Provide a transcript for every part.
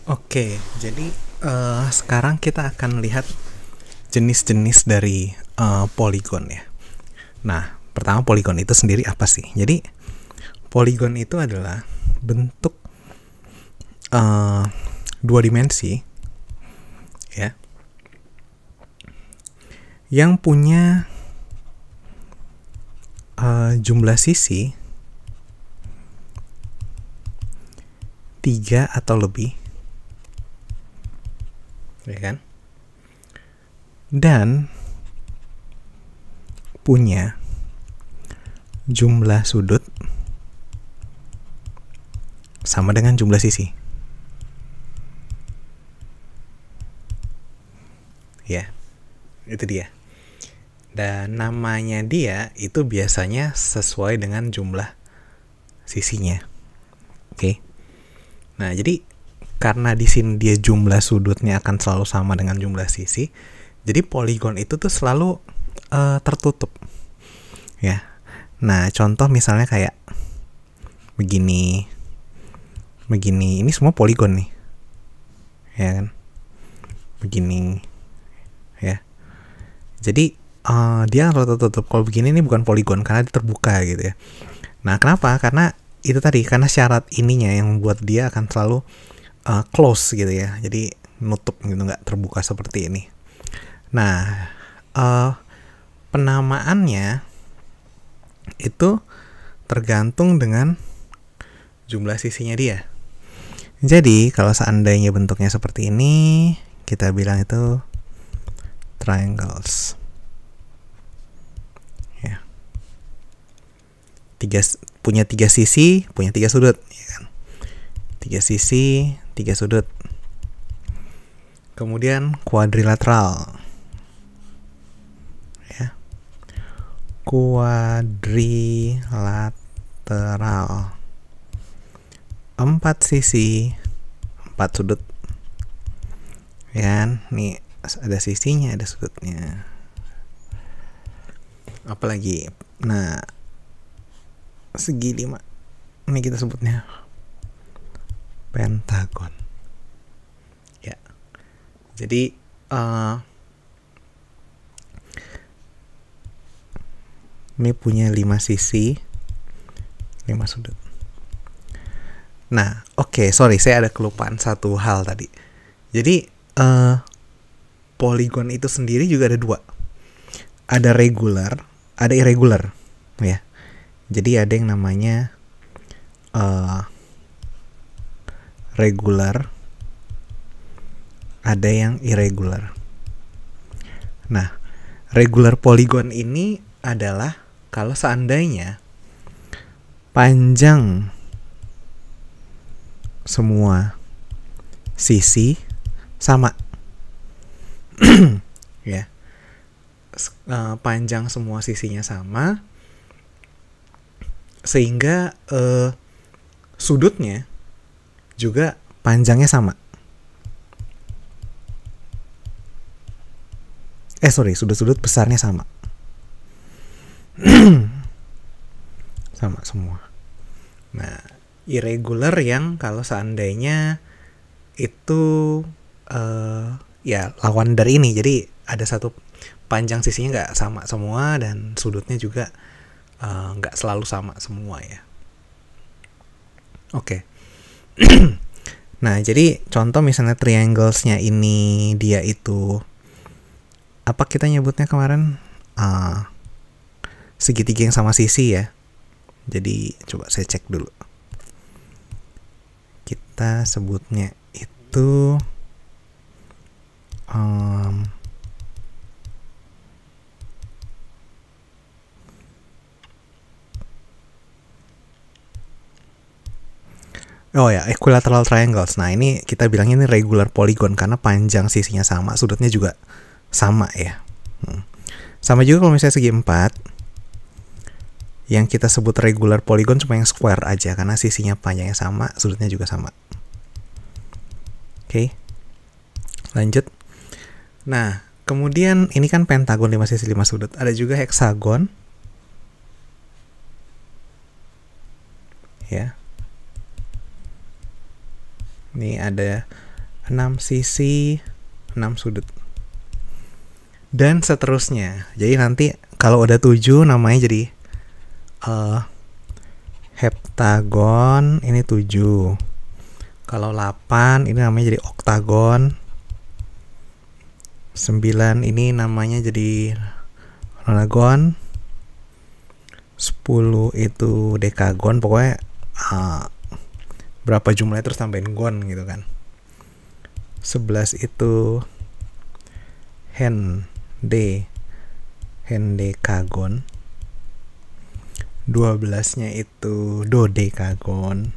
Oke, jadi sekarang kita akan lihat jenis-jenis dari poligon ya. Nah, pertama poligon itu sendiri apa sih? Jadi poligon itu adalah bentuk dua dimensi ya, yang punya jumlah sisi 3 atau lebih, ya kan? Dan punya jumlah sudut sama dengan jumlah sisi. Ya, itu dia. Dan namanya dia itu biasanya sesuai dengan jumlah sisinya. Oke. Nah, jadi karena di sini dia jumlah sudutnya akan selalu sama dengan jumlah sisi, jadi poligon itu tuh selalu tertutup. Ya. Nah, contoh misalnya kayak begini. Begini, ini semua poligon nih. Ya kan? Begini. Ya. Jadi dia kalau tertutup. Kalau begini ini bukan poligon karena dia terbuka gitu ya. Nah, kenapa? Karena itu tadi, karena syarat ininya yang membuat dia akan selalu close gitu ya. Jadi nutup gitu, nggak terbuka seperti ini. Nah, penamaannya itu tergantung dengan jumlah sisinya dia. Jadi kalau seandainya bentuknya seperti ini, kita bilang itu triangles. Ya. Punya 3 sisi, punya 3 sudut, ya kan? 3 sisi, 3 sudut. Kemudian kuadrilateral. Ya. Kuadrilateral. 4 sisi, 4 sudut. Ya kan? Nih ada sisinya, ada sudutnya. Apalagi? Nah, segi 5. Ini kita sebutnya pentagon. Ya. Jadi ini punya 5 sisi, 5 sudut. Nah, oke, sorry, saya ada kelupaan satu hal tadi. Jadi poligon itu sendiri juga ada 2. Ada regular, ada irregular, ya. Jadi ada yang namanya regular, ada yang irregular. Nah, regular poligon ini adalah kalau seandainya panjang semua sisi sama. Ya. Panjang semua sisinya sama, sehingga sudutnya juga panjangnya sama. Sudut-sudut besarnya sama. Sama semua. Nah, irregular yang kalau seandainya itu ya lawan dari ini. Jadi ada satu panjang sisinya nggak sama semua dan sudutnya juga nggak selalu sama semua ya. Oke. Nah, jadi contoh misalnya trianglesnya ini dia itu apa kita nyebutnya kemarin segitiga yang sama sisi ya. Jadi coba saya cek dulu. Kita sebutnya itu oh ya, equilateral triangles. Nah, ini kita bilangnya ini regular polygon karena panjang sisinya sama, sudutnya juga sama ya. Sama juga kalau misalnya segi 4, yang kita sebut regular polygon cuma yang square aja karena sisinya panjangnya sama, sudutnya juga sama. Oke. Lanjut. Nah, kemudian ini kan pentagon 5 sisi 5 sudut. Ada juga hexagon. Ya. Ini ada 6 sisi, 6 sudut. Dan seterusnya. Jadi nanti kalau udah 7 namanya jadi heptagon, ini 7. Kalau 8 ini namanya jadi oktagon. 9 ini namanya jadi nonagon. 10 itu dekagon. Pokoknya berapa jumlahnya terus tambahin gon gitu kan. 11 itu hendekagon. 12-nya itu dodekagon.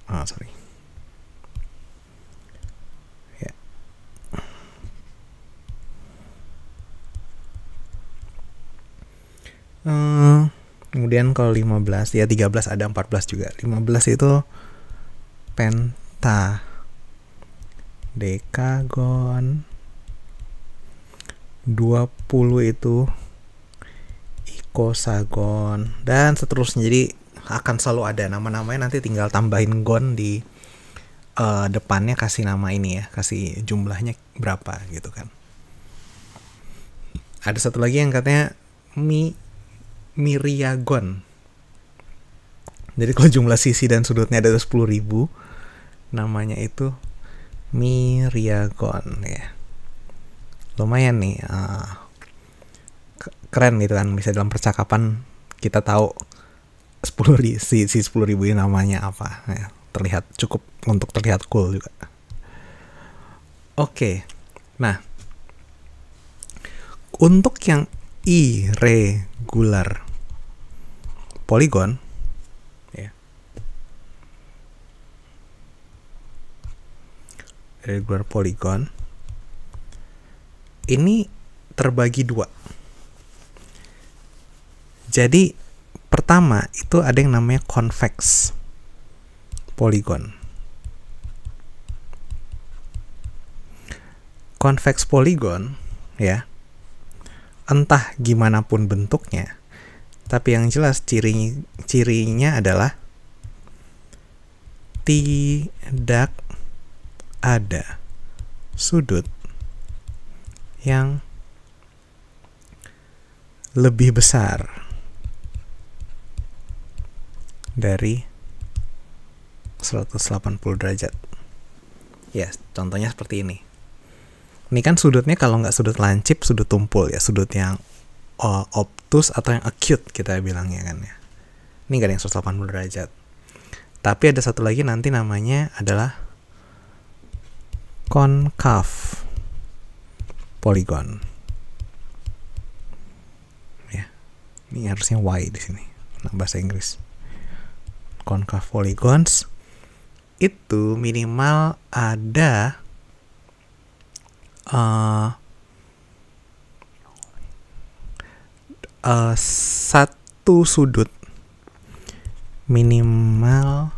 Sorry. Ya. Kemudian kalau 15, ya 13 ada 14 juga. 15 itu pentadekagon. 20 itu ikosagon dan seterusnya. Jadi akan selalu ada nama-namanya, nanti tinggal tambahin gon di depannya, kasih nama ini ya, kasih jumlahnya berapa gitu kan. Ada satu lagi yang katanya miriagon. Jadi kalau jumlah sisi dan sudutnya ada 10.000, namanya itu miriagon ya. Lumayan nih, keren gitu kan, bisa dalam percakapan kita tahu 10.000 ini namanya apa ya, terlihat cukup untuk terlihat cool juga. Oke. Nah, untuk yang irregular polygon ya, irregular polygon ini terbagi dua. Jadi pertama itu ada yang namanya convex polygon. Convex polygon ya, entah gimana pun bentuknya, tapi yang jelas cirinya adalah tidak ada sudut yang lebih besar dari 180 derajat. Ya, contohnya seperti ini. Ini kan sudutnya kalau nggak sudut lancip, sudut tumpul ya, sudut yang obtus atau yang acute kita bilangnya kan ya. Ini nggak ada yang 180 derajat. Tapi ada satu lagi nanti namanya adalah concave polygon. Ya, ini harusnya Y di sini, nah, bahasa Inggris. Concave polygons itu minimal ada satu sudut, minimal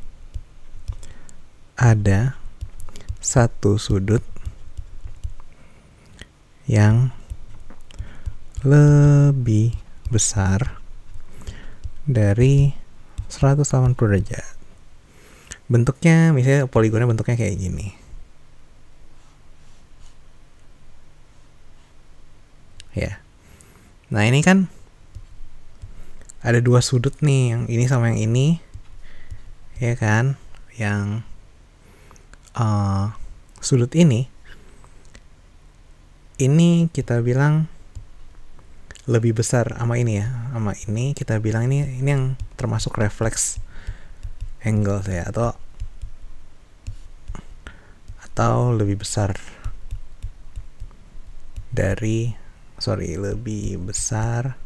ada satu sudut yang lebih besar dari 180 derajat. Bentuknya, misalnya poligonnya bentuknya kayak gini. Ya. Nah, ini kan ada dua sudut nih, yang ini sama yang ini. Ya kan? Yang sudut ini kita bilang lebih besar sama ini ya. Sama ini kita bilang ini yang termasuk reflex angle ya, atau lebih besar dari lebih besar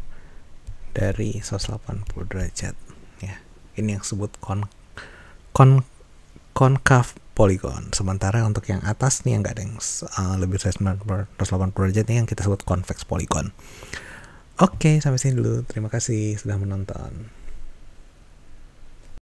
dari 180 derajat ya. Ini yang disebut concave polygon. Sementara untuk yang atas nih yang nggak ada yang lebih dari 180 derajat nih yang kita sebut convex polygon. Oke, sampai sini dulu. Terima kasih sudah menonton.